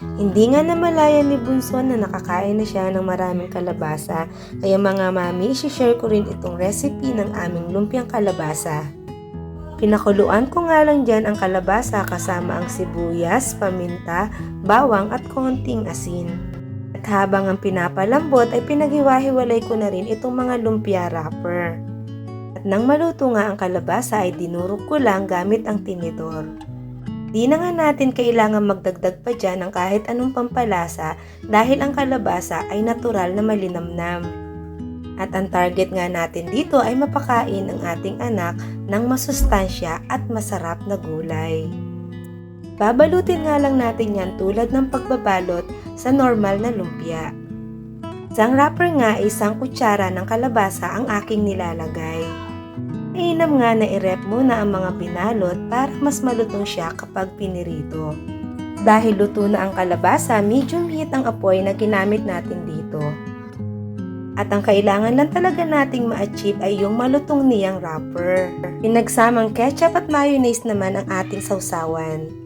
Hindi nga namalayan ni Bunso na nakakain na siya ng maraming kalabasa, kaya mga mami, isi-share ko rin itong recipe ng aming lumpiang kalabasa. Pinakuluan ko nga lang dyan ang kalabasa kasama ang sibuyas, paminta, bawang at konting asin. At habang ang pinapalambot ay pinaghiwa-hiwalay ko na rin itong mga lumpia wrapper. At nang maluto nga ang kalabasa ay dinurog ko lang gamit ang tinidor. Di na nga natin kailangan magdagdag pa dyan ng kahit anong pampalasa dahil ang kalabasa ay natural na malinamnam. At ang target nga natin dito ay mapakain ang ating anak ng masustansya at masarap na gulay. Babalutin nga lang natin yan tulad ng pagbabalot sa normal na lumpia. Sa wrapper nga ay 1 kutsara ng kalabasa ang aking nilalagay. Mainam nga na i-rep muna ang mga binalot para mas malutong siya kapag pinirito. Dahil luto na ang kalabasa, medium heat ang apoy na ginamit natin dito. At ang kailangan lang talaga nating ma-achieve ay yung malutong niyang wrapper. Pinagsamang ketchup at mayonnaise naman ang ating sausawan.